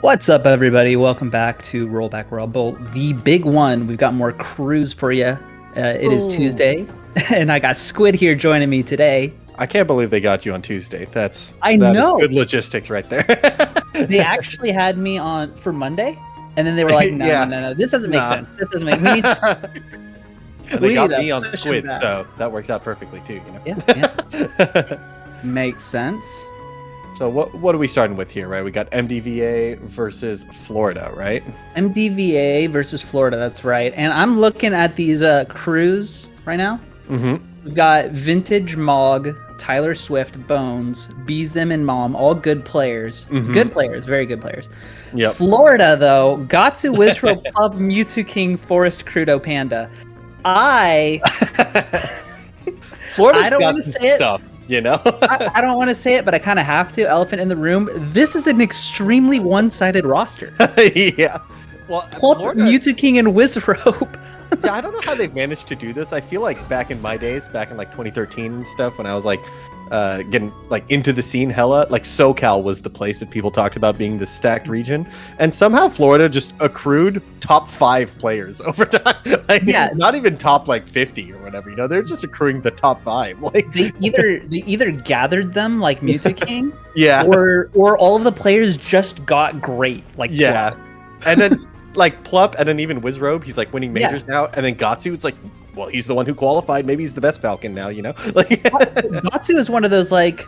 What's up, everybody? Welcome back to Rollback Rumble, the big one. We've got more crews for you. It is Tuesday, and I got Squid here joining me today. I can't believe they got you on Tuesday. That is know. good logistics right there. They actually had me on for Monday, and then they were like, no. This doesn't make sense. This doesn't make we need They got me on Squid, so that works out perfectly too, you know? Yeah. Makes sense. So what are we starting with here, right? We got MDVA versus Florida, right? MDVA versus Florida, that's right. And I'm looking at these crews right now. Mm-hmm. We've got Vintage Mog, Tyler Swift, Bones, Beezem, and Mom, all good players. Mm-hmm. Good players, very good players. Yep. Florida, though, Gatsu, Wizro, Pub, Mewtwo King, Forest, Crudo, Panda. Florida's I don't got want to some say stuff, you know? I don't want to say it, but I kind of have to. Elephant in the room. This is an extremely one-sided roster. Yeah. Well, Plump, Mewtwo King, and Wizrobe. Yeah, I don't know how they've managed to do this. I feel like back in my days, back in like 2013 and stuff, when I was like getting like into the scene hella, like SoCal was the place that people talked about being the stacked region, and somehow Florida just accrued top 5 players over time. Like, yeah, not even top like 50 or whatever. You know, they're just accruing the top 5. Like they either gathered them like Mewtwo King, yeah, or all of the players just got great. Like yeah, and then. Like Plup, and then even Wizrobe, he's like winning majors now, and then Gatsu, it's like, well, he's the one who qualified. Maybe he's the best Falcon now, you know? Like Gatsu is one of those like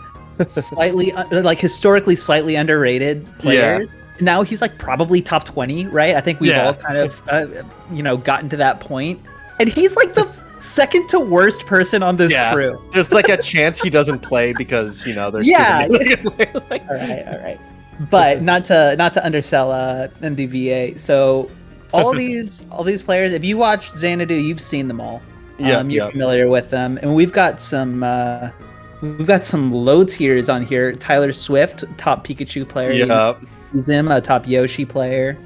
slightly, like historically slightly underrated players. Yeah. Now he's like probably top 20, right? I think we've all kind of, gotten to that point, and he's like the second to worst person on this crew. There's like a chance he doesn't play because there's like, all right. But not to undersell MDVA. So all these players, if you watch Xanadu, you've seen them all. You're familiar with them, and we've got some low tiers on here. Tyler Swift, top Pikachu player. Yeah. Zim, a top Yoshi player.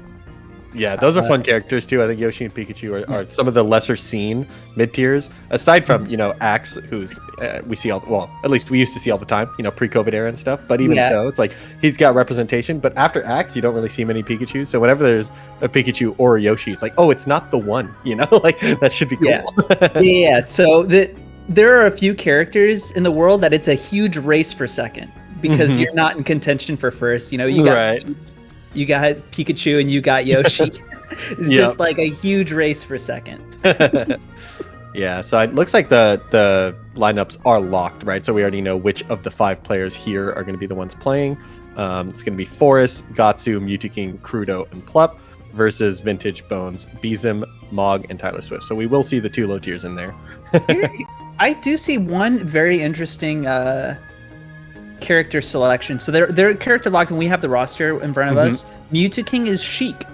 Yeah, those are fun characters too. I think Yoshi and Pikachu are some of the lesser seen mid tiers, aside from Axe, who's we see at least we used to see all the time, pre-COVID era and stuff. But even so, it's like he's got representation. But after Axe, you don't really see many Pikachu. So whenever there's a Pikachu or a Yoshi, it's like, oh, it's not the one. Like that should be cool. Yeah. So there are a few characters in the world that it's a huge race for second because you're not in contention for first. You got. You got Pikachu and you got Yoshi. It's just like a huge race for second. Yeah, so it looks like the lineups are locked, right? So we already know which of the 5 players here are going to be the ones playing. It's going to be Forest, Gatsu, Mewtwo King, Crudo, and Plup versus Vintage, Bones, Beezem, Mog, and Tyler Swift. So we will see the 2 low tiers in there. I do see one very interesting character selection. So they're character locked, and we have the roster in front of us. Mewtwo King is Sheik.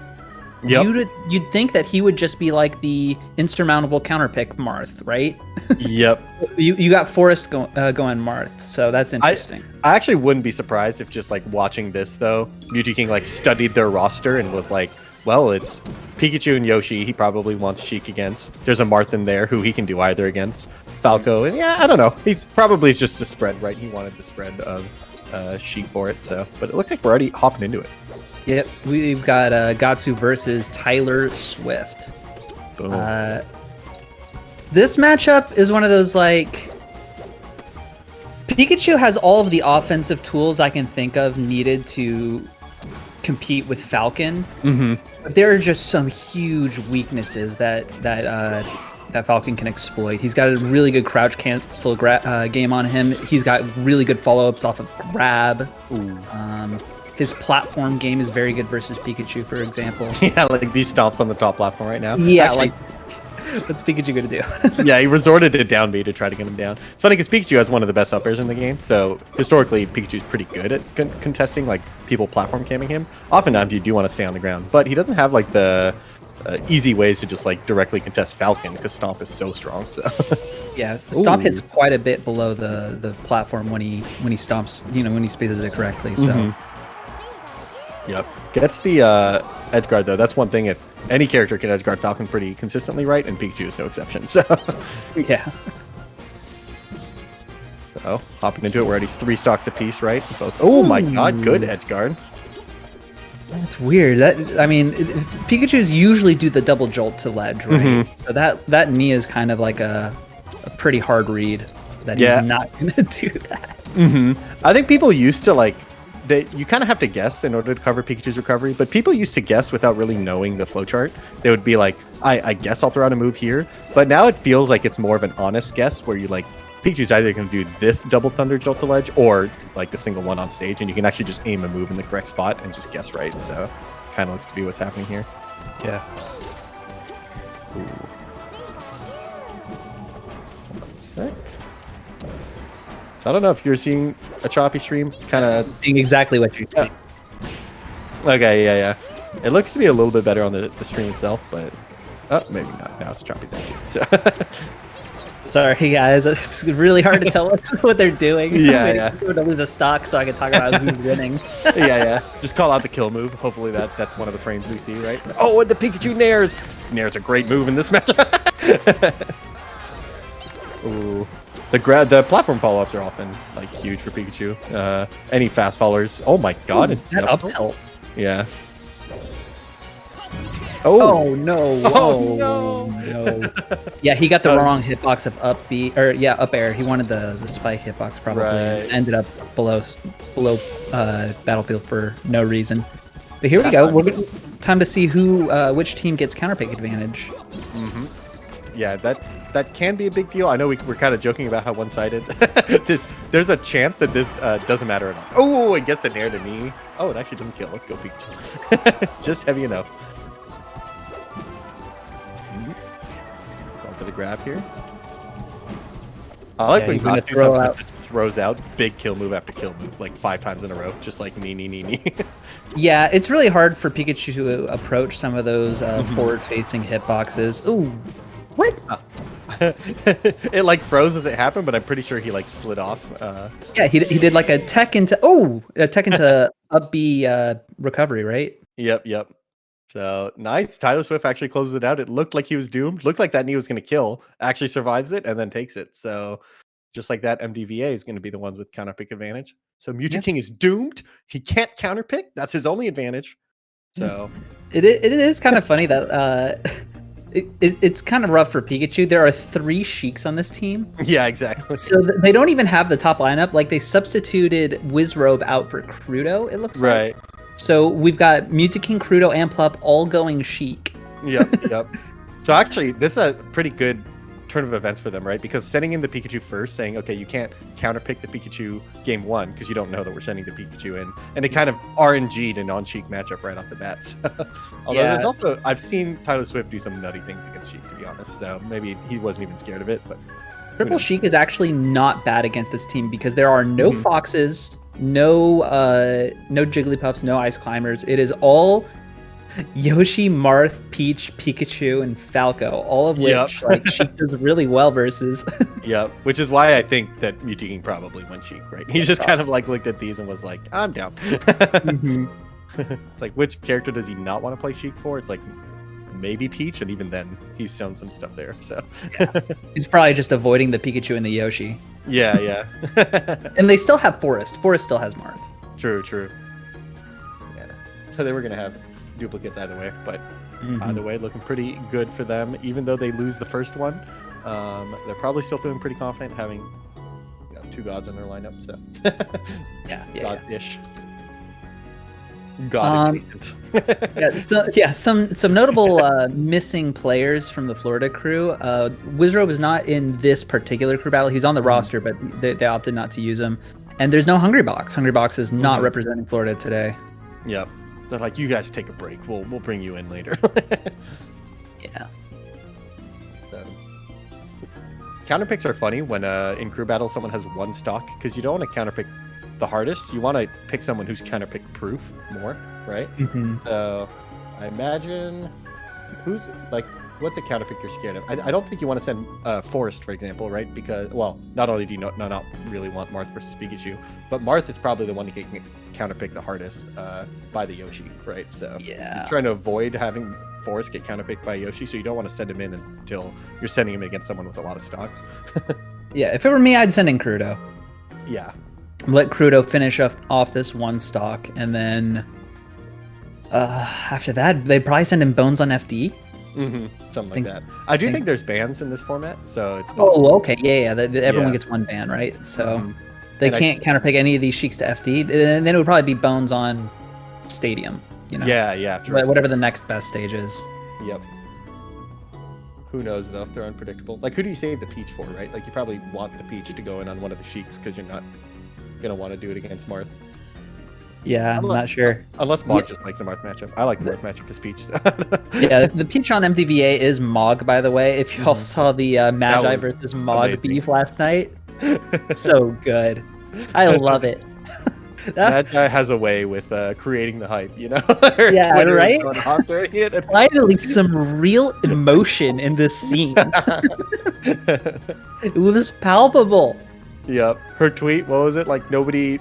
Yep. You'd think that he would just be like the insurmountable counterpick Marth, right? Yep. you got Forest going Marth, so that's interesting. I actually wouldn't be surprised if just like watching this though, Mewtwo King like studied their roster and was like, well, it's Pikachu and Yoshi. He probably wants Sheik against. There's a Marth in there who he can do either against. Falco, and I don't know. He's probably just a spread, right? He wanted the spread of Sheik for it, so. But it looks like we're already hopping into it. Yep, we've got Gatsu versus Tyler Swift. This matchup is one of those like Pikachu has all of the offensive tools I can think of needed to compete with Falcon. But there are just some huge weaknesses that Falcon can exploit. He's got a really good crouch cancel game on him. He's got really good follow-ups off of grab. His platform game is very good versus Pikachu, for example. Yeah, like these stomps on the top platform right now. Yeah, actually, what's Pikachu going to do? Yeah, he resorted to down B to try to get him down. It's funny because Pikachu has one of the best uppers in the game, so historically Pikachu's pretty good at contesting like people platform camming him. Oftentimes you do want to stay on the ground, but he doesn't have like the easy ways to just like directly contest Falcon because Stomp is so strong. So yeah, Stomp hits quite a bit below the platform when he stomps, when he spaces it correctly. So yep, gets the edge guard though. That's one thing. If any character can edge guard Falcon pretty consistently, right, and Pikachu is no exception. So yeah. So hopping into it, we're already 3 stocks apiece, right? Both. Oh my god, good edge guard. That's weird. Pikachu's usually do the double jolt to ledge, right? So that knee is kind of like a pretty hard read that he's not going to do that. I think people used to you kind of have to guess in order to cover Pikachu's recovery, but people used to guess without really knowing the flowchart. They would be like, I guess I'll throw out a move here. But now it feels like it's more of an honest guess where you Pikachu's either going to do this double thunder jolt to ledge or like the single one on stage, and you can actually just aim a move in the correct spot and just guess right. So kind of looks to be what's happening here. Yeah. Ooh. 1 sec. So I don't know if you're seeing a choppy stream. It's kind of seeing exactly what you're saying. Okay, yeah. It looks to be a little bit better on the stream itself, but maybe not. Now it's choppy there too. So. Sorry, guys. It's really hard to tell what they're doing. Yeah. I'm going to lose a stock so I can talk about who's winning. Yeah. Just call out the kill move. Hopefully that's one of the frames we see, right? Oh, and the Pikachu Nairs. Nair's a great move in this match. Ooh. The platform follow-ups are often huge for Pikachu. Any fast followers. Oh my god. Ooh, that up tilt. Yeah. Oh no! Whoa, oh no! Yeah, he got the wrong hitbox of up air. He wanted the spike hitbox probably. Right. Ended up below battlefield for no reason. But here we go. Time to see which team gets counter pick advantage. Yeah, that can be a big deal. I know we're kind of joking about how one-sided there's a chance that this doesn't matter at all. Oh, it gets an air to me. Oh, it actually doesn't kill. Let's go Pikachu. Just heavy enough. Going for the grab here. I like when God just throws out big kill move after kill move 5 times in a row, just like knee. Yeah, it's really hard for Pikachu to approach some of those forward-facing hitboxes. Ooh, what? It froze as it happened, but I'm pretty sure he slid off. Yeah, he did a tech into up B recovery, right? Yep. So nice. Tyler Swift actually closes it out. It looked like he was doomed. Looked like that knee was going to kill. Actually survives it and then takes it. So just like that, MDVA is going to be the ones with counter pick advantage. So King is doomed. He can't counter pick. That's his only advantage. So it is kind of funny that it's kind of rough for Pikachu. There are 3 Sheiks on this team. Yeah, exactly. So they don't even have the top lineup. They substituted Wizrobe out for Crudo, it looks like. Right. So we've got King, Crudo, and Plup all going Sheik. Yep. So actually, this is a pretty good turn of events for them, right? Because sending in the Pikachu first, saying, okay, you can't counterpick the Pikachu game 1 because you don't know that we're sending the Pikachu in. And it kind of RNG'd a non-Sheik matchup right off the bat. Although there's also, I've seen Tyler Swift do some nutty things against Sheik, to be honest. So maybe he wasn't even scared of it. But Triple Sheik is actually not bad against this team because there are no Foxes, no Jigglypuffs, no Ice Climbers. It is all Yoshi, Marth, Peach, Pikachu, and Falco, all of which Sheik does really well versus. Yep, which is why I think that King probably went Sheik, right? He just kind of looked at these and was like, I'm down. It's which character does he not want to play Sheik for? It's maybe Peach, and even then, he's shown some stuff there. So he's probably just avoiding the Pikachu and the Yoshi. Yeah. And they still have Forest. Forest still has Marth. True. Yeah. So they were gonna have duplicates either way, but either way, looking pretty good for them. Even though they lose the first one, they're probably still feeling pretty confident having 2 gods in their lineup. So yeah, gods-ish. God adjacent. Some notable missing players from the Florida crew. Wizrobe is not in this particular crew battle. He's on the roster, but they opted not to use him. And there's no Hungry Box. Hungry Box is not representing Florida today. Yep. They're like, you guys take a break. We'll bring you in later. Yeah. So, counterpicks are funny when in crew battle someone has 1 stock because you don't want to counterpick the hardest. You want to pick someone who's counterpick proof more, right? So I imagine what's a counterpick you're scared of? I don't think you want to send Forest, for example, right? Because, well, not only do you not really want Marth versus Pikachu, but Marth is probably the one that can counterpick the hardest by the Yoshi, right? So you're trying to avoid having Forest get counterpicked by Yoshi, so you don't want to send him in until you're sending him against someone with a lot of stocks. Yeah, if it were me, I'd send in Crudo. Yeah. Let Crudo finish off this 1 stock, and then After that, they'd probably send in Bones on FD. Something like that. I do think there's bans in this format, so it's possible. Oh, okay, yeah. Everyone gets one ban, right? So they can't counterpick any of these Sheiks to FD. And then it would probably be Bones on Stadium. You know? Yeah, true. Whatever the next best stage is. Yep. Who knows though if they're unpredictable? Like, who do you save the Peach for, right? Like, you probably want the Peach to go in on one of the Sheiks because you're not gonna want to do it against Marth. Yeah, I'm not sure. Unless Mog just likes the Marth matchup. I like the Marth matchup as Peach. So. Yeah, the Peach on MDVA is Mog, by the way. If y'all saw the Magi versus Mog beef last night, so good. I love it. Magi has a way with creating the hype, you know? Yeah, Twitter right? Finally, some real emotion in this scene. It was palpable. Yep. Her tweet, what was it? Like, nobody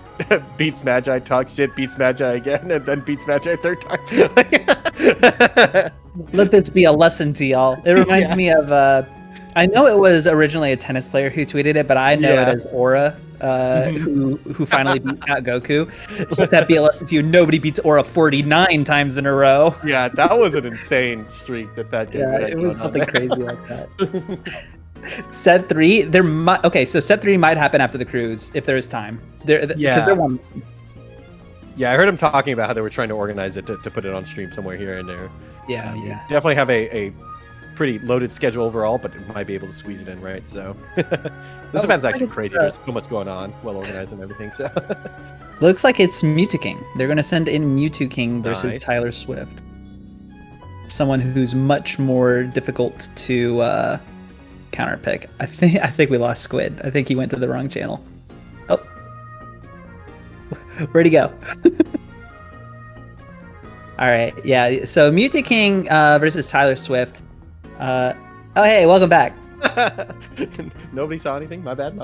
beats Magi, talks shit, beats Magi again, and then beats Magi a third time. Let this be a lesson to y'all. It reminds me of, I know it was originally a tennis player who tweeted it, but I know it as Aura, who finally beat Cat Goku. Let that be a lesson to you. Nobody beats Aura 49 times in a row. Yeah, that was an insane streak that Goku had. It was something crazy like that. Set 3, so set 3 might happen after the cruise if there's time. Because they're one. Yeah, I heard him talking about how they were trying to organize it to put it on stream somewhere here and there. Yeah. Definitely have a pretty loaded schedule overall, but it might be able to squeeze it in, right? So this event's actually crazy. There's so much going on, well organized and everything. So looks like it's Mewtwo King. They're gonna send in Mewtwo King versus Tyler Swift. Someone who's much more difficult to counterpick. I think we lost Squid. I think he went to the wrong channel. Oh, where'd he go? All right, yeah. So Mewtwo King versus Tyler Swift. Oh, hey, welcome back. Nobody saw anything. My bad.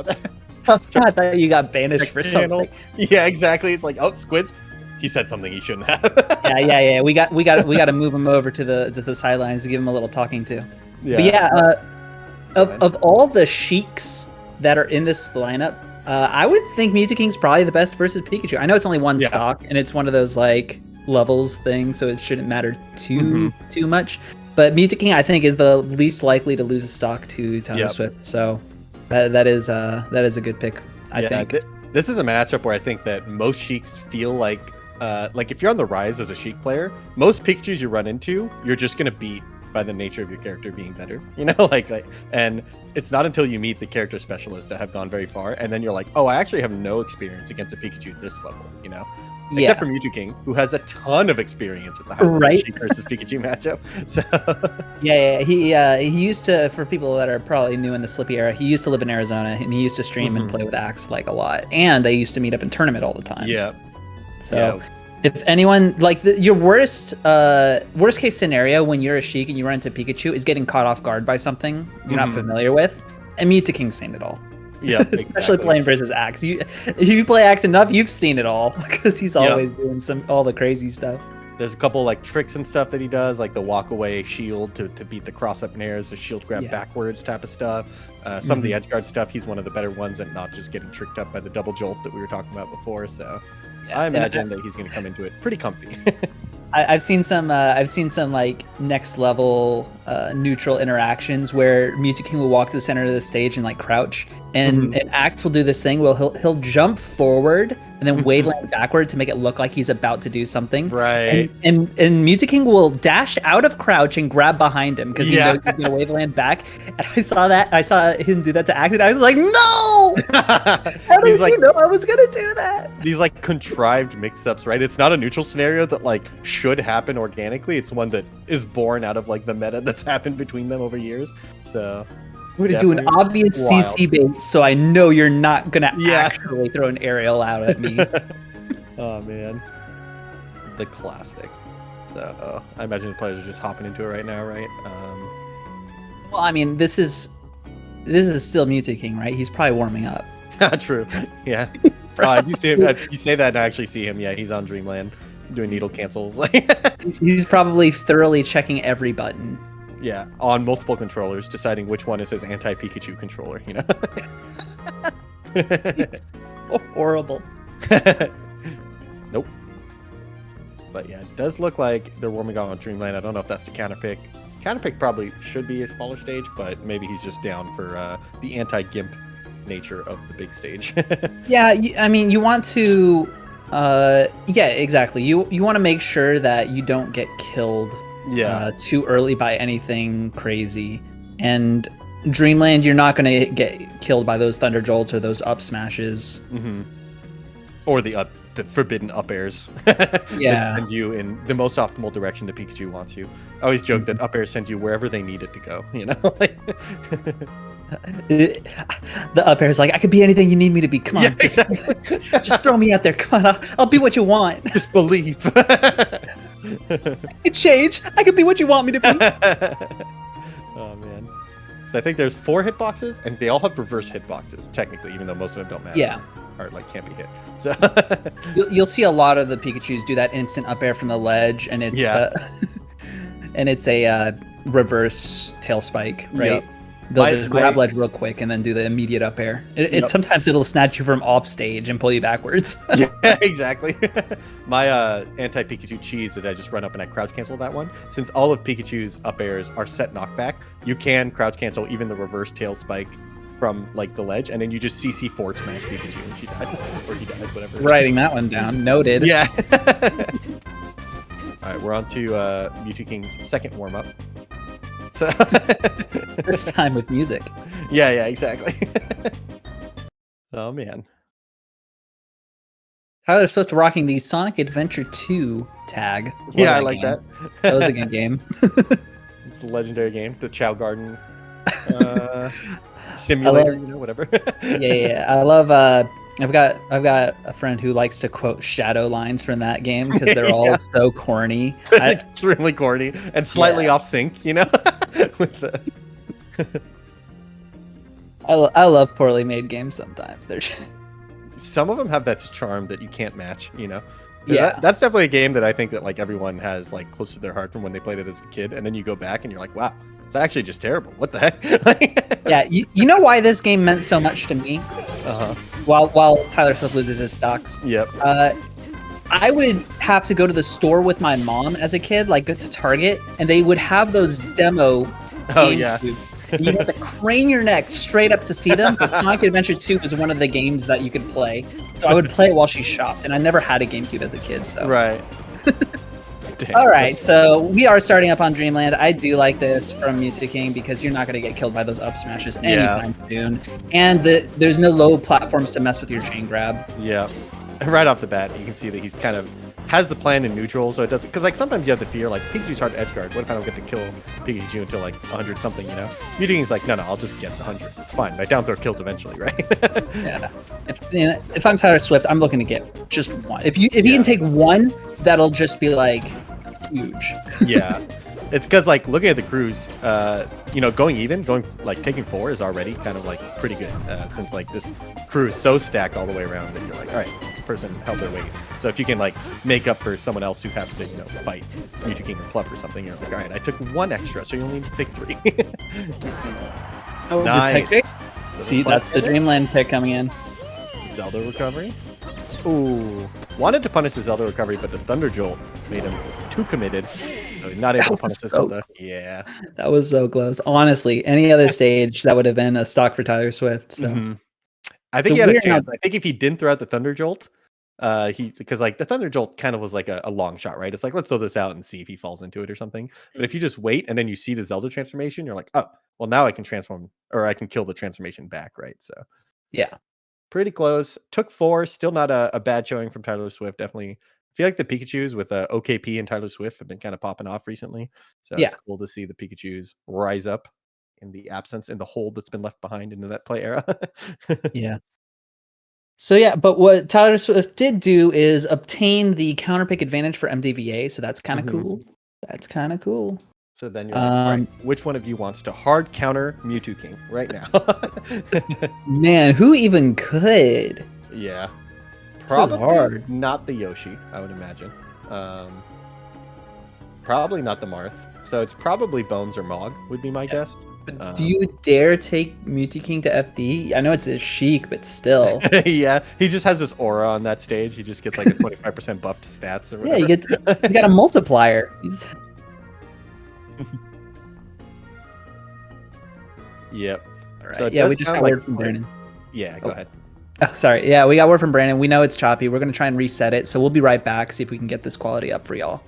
I thought you got banished for something. Yeah, exactly. It's like, oh, Squid's. He said something he shouldn't have. Yeah. We got to move him over to the sidelines to give him a little talking to. Yeah. But yeah. Of all the Sheiks that are in this lineup, I would think Mewtwo King's probably the best versus Pikachu. I know it's only one stock, and it's one of those like levels things, so it shouldn't matter too much. But Mewtwo King, I think, is the least likely to lose a stock to Tyler Swift. So that is a good pick. I think this is a matchup where I think that most Sheiks feel like if you're on the rise as a Sheik player, most Pikachus you run into, you're just gonna beat by the nature of your character being better, you know, and it's not until you meet the character specialists that have gone very far, and then you're like, oh, I actually have no experience against a Pikachu this level, you know, except for Mewtwo King, who has a ton of experience at the high Sheik versus Pikachu matchup. So he used to, for people that are probably new in the Slippy era, he used to live in Arizona, and he used to stream and play with Axe like a lot, and they used to meet up in tournament all the time. So if anyone, like, your worst case scenario when you're a Sheik and you run into Pikachu is getting caught off guard by something you're not familiar with, and Mewtwo King's seen it all. Yeah, especially playing versus Axe. If you play Axe enough, you've seen it all, because he's always doing all the crazy stuff. There's a couple like tricks and stuff that he does, like the walk away shield to beat the cross up nairs, the shield grab backwards type of stuff. Some of the edge guard stuff, he's one of the better ones at not just getting tricked up by the double jolt that we were talking about before. So I imagine that he's going to come into it pretty comfy. I've seen some like next level neutral interactions where Mewtwo King will walk to the center of the stage and like crouch, and Axe will do this thing where he'll jump forward and then waveland backward to make it look like he's about to do something. Right. And Mewtwo King will dash out of crouch and grab behind him because he knows he's gonna waveland back. And I saw him do that to Axe, and I was like, no! How did you know I was gonna do that? These like contrived mix-ups, right? It's not a neutral scenario that like should happen organically. It's one that is born out of like the meta that's happened between them over years. So I'm gonna do an obvious CC bait, so I know you're not gonna actually throw an aerial out at me. Oh man, the classic. So I imagine the players are just hopping into it right now, right? Well, I mean, this is still Mewtwo King, right? He's probably warming up. True. Yeah. You see him. You say that, and I actually see him. Yeah, he's on Dreamland doing needle cancels. He's probably thoroughly checking every button. Yeah, on multiple controllers, deciding which one is his anti-Pikachu controller, you know? It's so horrible. Nope. But yeah, it does look like they're warming on Dreamland. I don't know if that's the counterpick. Counterpick probably should be a smaller stage, but maybe he's just down for the anti-gimp nature of the big stage. Yeah, I mean, you want to, yeah, exactly. You want to make sure that you don't get killed too early by anything crazy. And Dreamland, you're not going to get killed by those Thunder Jolts or those up smashes. Mm-hmm. Or the forbidden up airs. Yeah. That send you in the most optimal direction that Pikachu wants you. I always joke that up air sends you wherever they need it to go, you know? The up air is like, I could be anything you need me to be. Come on, yeah, exactly. just throw me out there. Come on, I'll be what you want. Just believe. It change. I could be what you want me to be. Oh man. So I think there's 4 hitboxes, and they all have reverse hitboxes, technically, even though most of them don't matter. Yeah. Or like can't be hit. So you'll see a lot of the Pikachus do that instant up air from the ledge, and it's and it's a reverse tail spike, right? Yep. They'll just grab ledge real quick and then do the immediate up air. Sometimes it'll snatch you from off stage and pull you backwards. Yeah, exactly. My anti-Pikachu cheese that I just run up and I crouch cancel that one. Since all of Pikachu's up airs are set knockback, you can crouch cancel even the reverse tail spike from like the ledge, and then you just CC forward smash Pikachu and she died. Or he died, whatever. Writing that one down. Noted. Yeah. Alright, we're on to Mewtwo King's second warm-up. So this time with music. Yeah, exactly. Oh man. Tyler Swift rocking the Sonic Adventure 2 tag. I like that. That was a good game. It's a legendary game. The Chow Garden simulator, whatever. Yeah. I love I've got a friend who likes to quote shadow lines from that game because they're all so corny. Extremely corny and slightly off sync, you know? With the I love poorly made games sometimes. Some of them have that charm that you can't match, you know? Yeah. That's definitely a game that I think that like everyone has like close to their heart from when they played it as a kid, and then you go back and you're like, wow, it's actually just terrible. What the heck? Yeah, you know why this game meant so much to me? While Tyler Swift loses his stocks. Yep. I would have to go to the store with my mom as a kid, like go to Target, and they would have those demo games. And you'd have to crane your neck straight up to see them, but Sonic Adventure 2 was one of the games that you could play. So I would play it while she shopped, and I never had a GameCube as a kid, so. Right. All right, so we are starting up on Dreamland. I do like this from Mewtwo King because you're not going to get killed by those up smashes anytime soon. And there's no low platforms to mess with your chain grab. Yeah. Right off the bat, you can see that he's kind of has the plan in neutral, so it doesn't, because like sometimes you have the fear like Pikachu's hard to edge guard. What if I don't get to kill Pikachu until like 100 something, you know? Mewtwo King's like, no, I'll just get 100. It's fine. My down throw kills eventually, right? Yeah. If I'm Tyler Swift, I'm looking to get just one. If he can take one, that'll just be like huge. Yeah. It's because like looking at the crews, going like taking 4 is already kind of like pretty good, since like this crew is so stacked all the way around that you're like, all right, this person held their weight. So if you can like make up for someone else who has to fight Mewtwo King or Plup or something, you're like, all right, I took 1 extra, so you only need to pick 3. Oh, nice. See, that's the Dreamland pick coming in. Zelda recovery. Ooh, wanted to punish the Zelda recovery, but the Thunder Jolt made him too committed. So he's not able to punish the Zelda. Yeah, that was so close. Honestly, any other stage that would have been a stock for Tyler Swift. So I think he had a chance. I think if he didn't throw out the Thunder Jolt, because like the Thunder Jolt kind of was like a long shot, right? It's like, let's throw this out and see if he falls into it or something. But if you just wait and then you see the Zelda transformation, you're like, oh, well now I can transform, or I can kill the transformation back, right? So yeah. Pretty close. Took 4. Still not a bad showing from Tyler Swift. Definitely feel like the Pikachus with OKP and Tyler Swift have been kind of popping off recently. So it's cool to see the Pikachus rise up in the absence, in the hold that's been left behind in the net play era. Yeah. So yeah, but what Tyler Swift did do is obtain the counter pick advantage for MDVA. So that's kind of cool. That's kind of cool. So then you're like, all right, which one of you wants to hard counter Mewtwo King right now? Man, who even could? Yeah. Probably so hard. Not the Yoshi, I would imagine. Probably not the Marth. So it's probably Bones or Mog would be my guess. Do you dare take Mewtwo King to FD? I know it's a Sheik, but still. Yeah, he just has this aura on that stage. He just gets like a 25% buff to stats or whatever. Yeah, you got a multiplier. Yep. All right. So it Yeah, does we just sound got like word from Brandon. Yeah, go ahead. Oh, sorry. Yeah, we got word from Brandon. We know it's choppy. We're going to try and reset it. So we'll be right back, see if we can get this quality up for y'all.